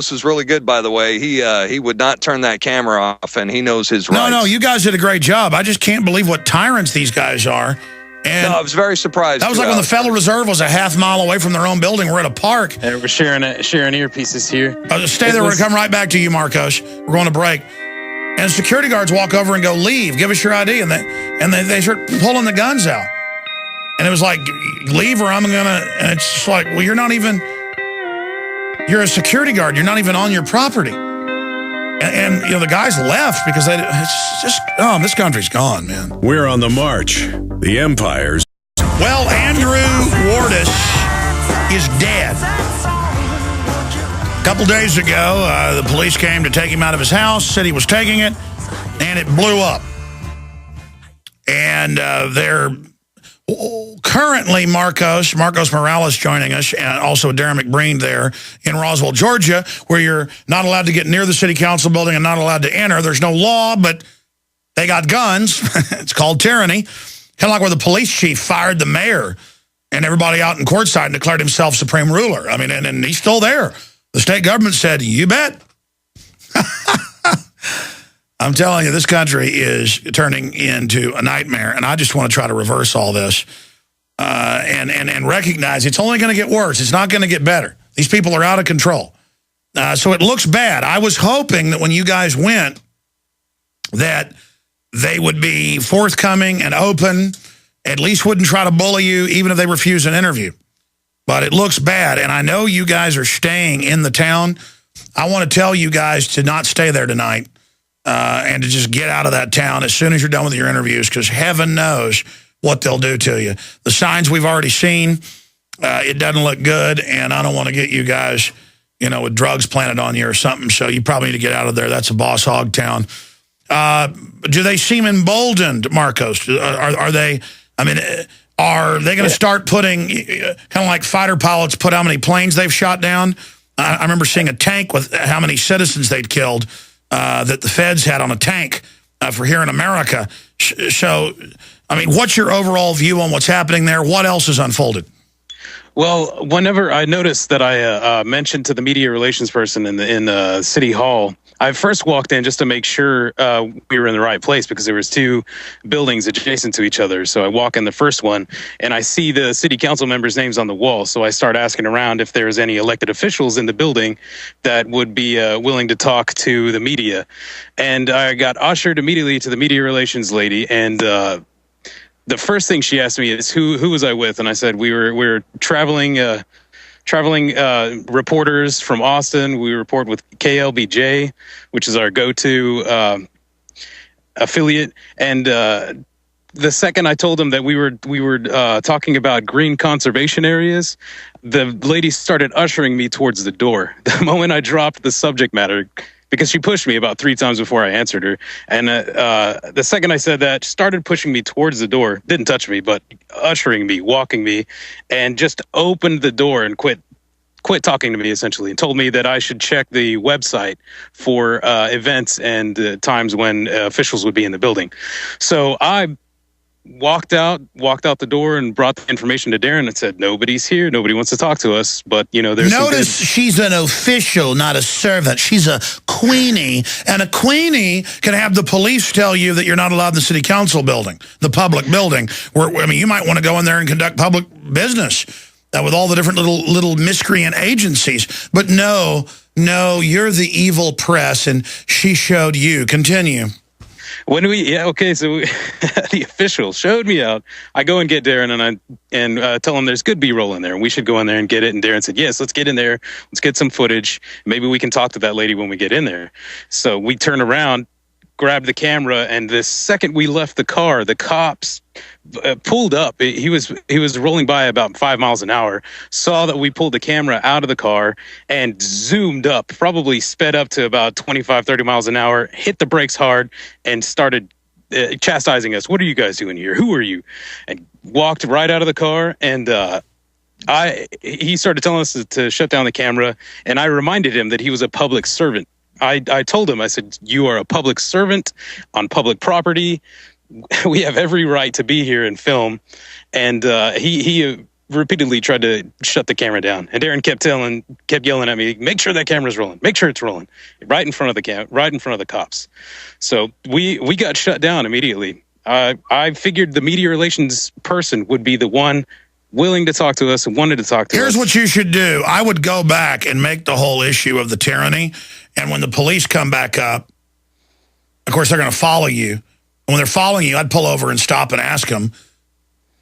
This is really good, by the way. He would not turn that camera off, and he knows his rights. No, you guys did a great job. I just can't believe what tyrants these guys are. And no, I was very surprised. That was like when the Federal Reserve was a half-mile away from their own building. We're at a park. And we're sharing earpieces here. Stay there. We're going to come right back to you, Marcos. We're going to break. And security guards walk over and go, leave. Give us your ID. And they start pulling the guns out. And it was like, leave or I'm going to... And it's just like, well, you're not even... You're a security guard. You're not even on your property. And you know, the guys left because it's just, oh, this country's gone, man. We're on the march. The empire's. Well, Andrew Wardis is dead. A couple days ago, the police came to take him out of his house, said he was taking it, and it blew up. And they're currently, Marcos Morales joining us, and also Darrin McBreen there in Roswell, Georgia, where you're not allowed to get near the city council building and not allowed to enter. There's no law, but they got guns. It's called tyranny. Kind of like where the police chief fired the mayor and everybody out in courtside and declared himself supreme ruler. I mean, and he's still there. The state government said, you bet. I'm telling you, this country is turning into a nightmare, and I just want to try to reverse all this and recognize it's only going to get worse. It's not going to get better. These people are out of control. So it looks bad. I was hoping that when you guys went that they would be forthcoming and open, at least wouldn't try to bully you even if they refuse an interview. But it looks bad, and I know you guys are staying in the town. I want to tell you guys to not stay there tonight. And to just get out of that town as soon as you're done with your interviews, because heaven knows what they'll do to you. The signs we've already seen, it doesn't look good, and I don't want to get you guys, you know, with drugs planted on you or something, so you probably need to get out of there. That's a boss hog town. Do they seem emboldened, Marcos? Are they, I mean, are they going to start putting, kind of like fighter pilots put how many planes they've shot down? I remember seeing a tank with how many citizens they'd killed that the feds had on a tank for here in America. So, I mean, what's your overall view on what's happening there? What else is unfolded? Well, whenever I noticed that I mentioned to the media relations person in City Hall, I first walked in just to make sure we were in the right place, because there was two buildings adjacent to each other. So I walk in the first one and I see the city council members' names on the wall. So I start asking around if there's any elected officials in the building that would be willing to talk to the media. And I got ushered immediately to the media relations lady, and the first thing she asked me is who was I with, and I said we were traveling reporters from Austin. We report with KLBJ, which is our go-to affiliate. And the second I told them that we were talking about green conservation areas, the lady started ushering me towards the door. The moment I dropped the subject matter, because she pushed me about 3 times before I answered her. And the second I said that, started pushing me towards the door, didn't touch me, but ushering me, walking me, and just opened the door and quit talking to me, essentially, and told me that I should check the website for events and times when officials would be in the building. So I walked out the door and brought the information to Darrin and said, nobody's here. Nobody wants to talk to us. But, you know, there's Notice she's an official, not a servant. She's a queenie. And a queenie can have the police tell you that you're not allowed in the city council building, the public building, where, I mean, you might want to go in there and conduct public business with all the different little miscreant agencies. But no, you're the evil press, and she showed you. Continue. So the official showed me out. I go and get Darrin and tell him there's good B-roll in there and we should go in there and get it. And Darrin said, yes, let's get in there. Let's get some footage. Maybe we can talk to that lady when we get in there. So we turn around, grabbed the camera, and the second we left the car, the cops pulled up. He was rolling by about 5 miles an hour, saw that we pulled the camera out of the car and zoomed up, probably sped up to about 25, 30 miles an hour, hit the brakes hard, and started chastising us. What are you guys doing here? Who are you? And walked right out of the car. And he started telling us to shut down the camera. And I reminded him that he was a public servant. I told him, I said, you are a public servant on public property. We have every right to be here and film. And he repeatedly tried to shut the camera down, and Darrin kept yelling at me, "Make sure that camera's rolling. Make sure it's rolling." Right in front of the cops. So we got shut down immediately. I figured the media relations person would be the one willing to talk to us and wanted to talk to us. Here's what you should do. I would go back and make the whole issue of the tyranny, and when the police come back up, of course, they're going to follow you. And when they're following you, I'd pull over and stop and ask them,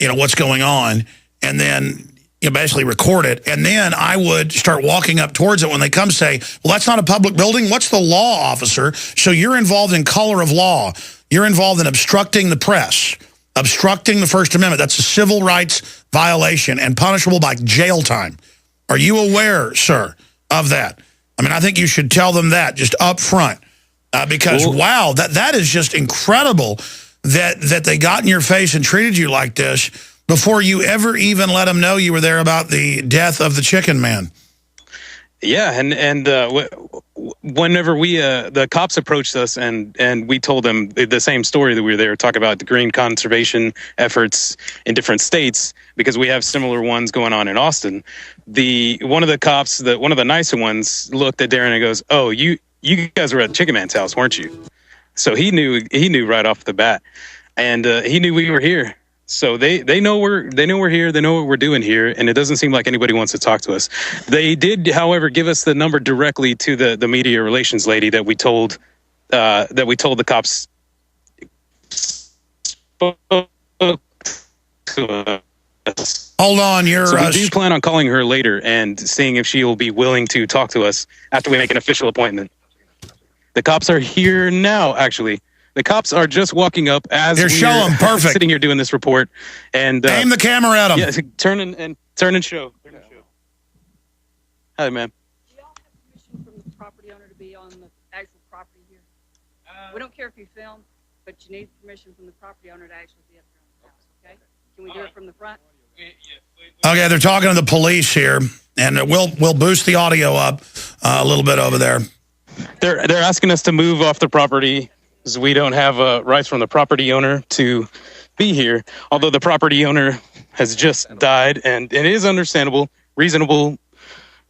what's going on, and then basically record it. And then I would start walking up towards it. When they come say, well, that's not a public building. What's the law, officer? So you're involved in color of law. You're involved in obstructing the press, obstructing the First Amendment. That's a civil rights violation and punishable by jail time. Are you aware, sir, of that? I mean, I think you should tell them that just up front. Because, wow, that is just incredible that they got in your face and treated you like this before you ever even let them know you were there about the death of the chicken man. Yeah, and whenever the cops approached us and we told them the same story, that we were there to talk about the green conservation efforts in different states, because we have similar ones going on in Austin. One of the cops, one of the nicer ones, looked at Darrin and goes, "Oh, you guys were at Chicken Man's house, weren't you?" So he knew right off the bat, and he knew we were here. So they know we're here. They know what we're doing here, and it doesn't seem like anybody wants to talk to us. They did, however, give us the number directly to the media relations lady that we told the cops. Hold on, So we do plan on calling her later and seeing if she will be willing to talk to us after we make an official appointment. The cops are here now, actually. The cops are just walking up as they're showing perfect. Sitting here doing this report. And aim the camera at them. Yeah, turn and show. Hi, ma'am. Do y'all have permission from the property owner to be on the actual property here? We don't care if you film, but you need permission from the property owner to actually be up there on the house, okay? Can we do it from the front? Okay, they're talking to the police here, and we'll boost the audio up a little bit over there. They're asking us to move off the property because we don't have rights from the property owner to be here. Although the property owner has just died, and it is understandable, reasonable.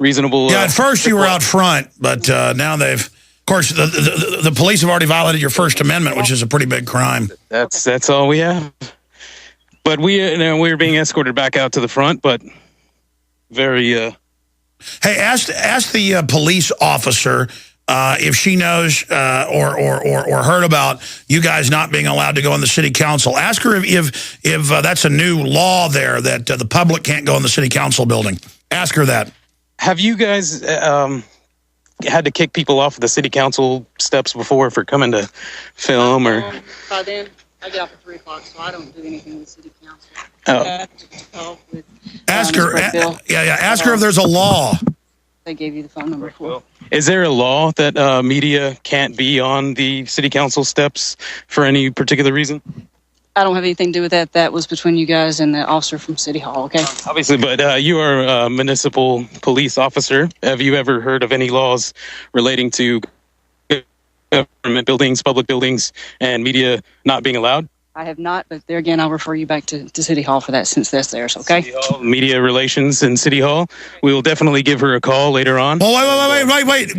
Yeah, at first you were out front, but now they've, of course, the police have already violated your First Amendment, which is a pretty big crime. That's all we have. But we're being escorted back out to the front, but very. Hey, ask the police officer if she knows or heard about you guys not being allowed to go in the city council. Ask her if that's a new law there that the public can't go in the city council building. Ask her that. Have you guys had to kick people off the city council steps before for coming to film or? By then, I get off at 3 o'clock, so I don't do anything with the city council. Oh. Ask her. Ask her if there's a law. They gave you the phone number for. Is there a law that media can't be on the city council steps for any particular reason? I don't have anything to do with that. That was between you guys and the officer from City Hall, okay? Obviously, but you are a municipal police officer. Have you ever heard of any laws relating to government buildings, public buildings, and media not being allowed? I have not, but there again, I'll refer you back to City Hall for that since that's theirs, okay? City Hall, media relations in City Hall. We will definitely give her a call later on. Oh, wait.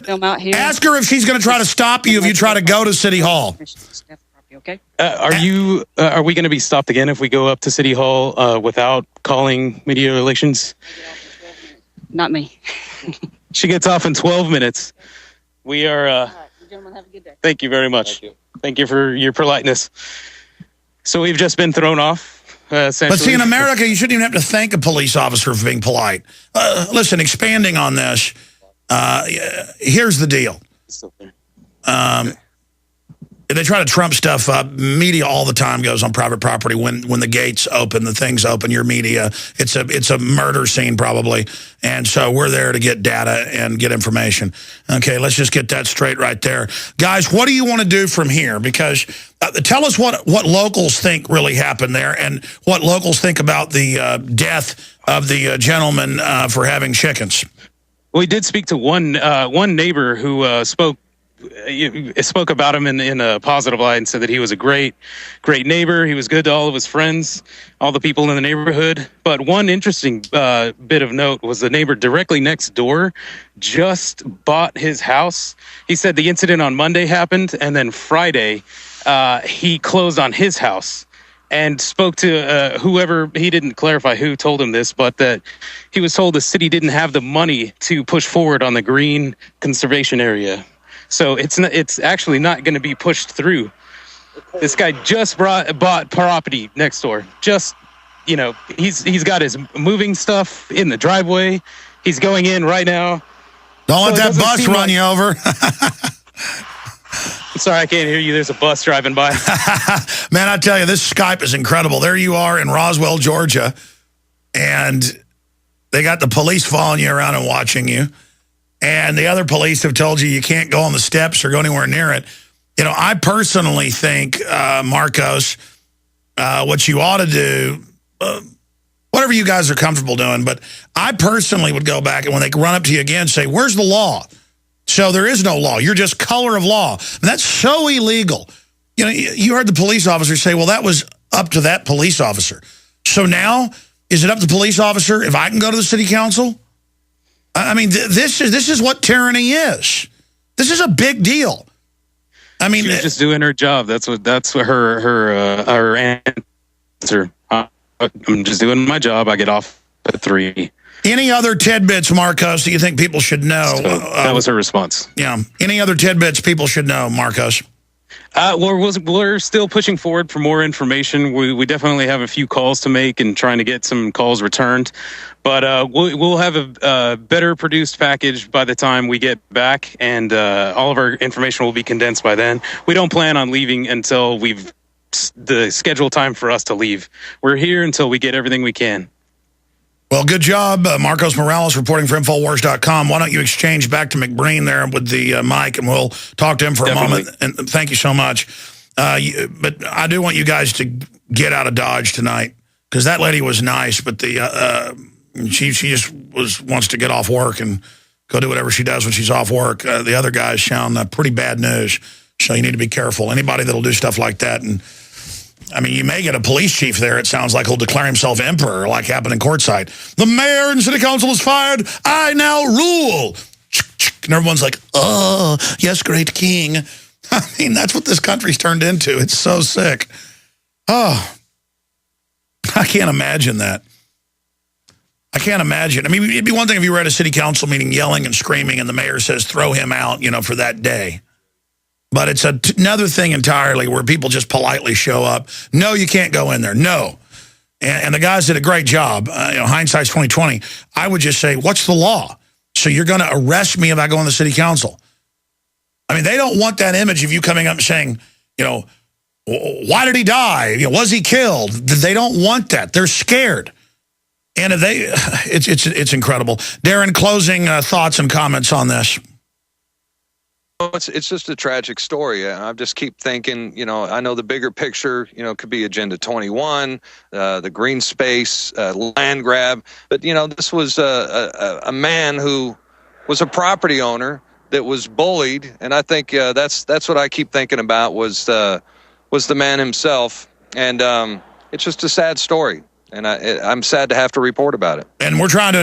Film out here. Ask her if she's going to try to stop you if you try to go to City Hall. Okay. Are we going to be stopped again if we go up to City Hall without calling media relations? Not me. She gets off in 12 minutes. We are. All right, you gentlemen have a good day. Thank you very much. Thank you for your politeness. So we've just been thrown off. But see, in America, you shouldn't even have to thank a police officer for being polite. Listen, expanding on this, here's the deal. They try to trump stuff up. Media all the time goes on private property. When the gates open, the things open, your media, it's a murder scene probably. And so we're there to get data and get information. Okay, let's just get that straight right there. Guys, what do you want to do from here? Because tell us what locals think really happened there and what locals think about the death of the gentleman for having chickens. We did speak to one neighbor who spoke spoke about him in a positive light and said that he was a great neighbor. He was good to all of his friends, all the people in the neighborhood. But one interesting bit of note was the neighbor directly next door just bought his house. He said the incident on Monday happened, and then Friday he closed on his house. And spoke to whoever, he didn't clarify who told him this, but that he was told the city didn't have the money to push forward on the green conservation area. So it's actually not going to be pushed through. This guy just bought property next door. Just, he's got his moving stuff in the driveway. He's going in right now. Don't let that bus run you over. Sorry, I can't hear you. There's a bus driving by. Man, I tell you, this Skype is incredible. There you are in Roswell, Georgia, and they got the police following you around and watching you, and the other police have told you can't go on the steps or go anywhere near it. I personally think, Marcos, what you ought to do, whatever you guys are comfortable doing, but I personally would go back and when they run up to you again, say, where's the law? So there is no law. You're just color of law. And that's so illegal. You heard the police officer say, well, that was up to that police officer. So now, is it up to the police officer if I can go to the city council? I mean, this is what tyranny is. This is a big deal. I mean, she's just doing her job. That's what her answer. I'm just doing my job. I get off at 3. Any other tidbits, Marcos, that you think people should know? So that was her response. Yeah. Any other tidbits people should know, Marcos? We're still pushing forward for more information. We definitely have a few calls to make and trying to get some calls returned. But we'll have a better produced package by the time we get back, and all of our information will be condensed by then. We don't plan on leaving until the scheduled time for us to leave. We're here until we get everything we can. Well, good job, Marcos Morales, reporting for Infowars.com. Why don't you exchange back to McBreen there with the mic, and we'll talk to him for a moment. And thank you so much. But I do want you guys to get out of Dodge tonight, because that lady was nice, but she just wants to get off work and go do whatever she does when she's off work. The other guys sound pretty bad news, so you need to be careful. Anybody that'll do stuff like that, and I mean, you may get a police chief there. It sounds like he'll declare himself emperor, like happened in Courtside. The mayor and city council is fired. I now rule. And everyone's like, oh, yes, great king. I mean, that's what this country's turned into. It's so sick. Oh, I can't imagine that. I can't imagine. I mean, it'd be one thing if you were at a city council meeting yelling and screaming and the mayor says, throw him out, for that day. But it's another thing entirely where people just politely show up. No, you can't go in there. No. And the guys did a great job. Hindsight's 2020. I would just say, what's the law? So you're going to arrest me if I go on the city council? I mean, they don't want that image of you coming up and saying, why did he die? Was he killed? They don't want that. They're scared. And it's incredible. Darrin, closing thoughts and comments on this. It's just a tragic story. I just keep thinking, I know the bigger picture, could be Agenda 21, the green space, land grab. But, this was a man who was a property owner that was bullied. And I think that's what I keep thinking about was the man himself. And it's just a sad story. And I'm sad to have to report about it. And we're trying to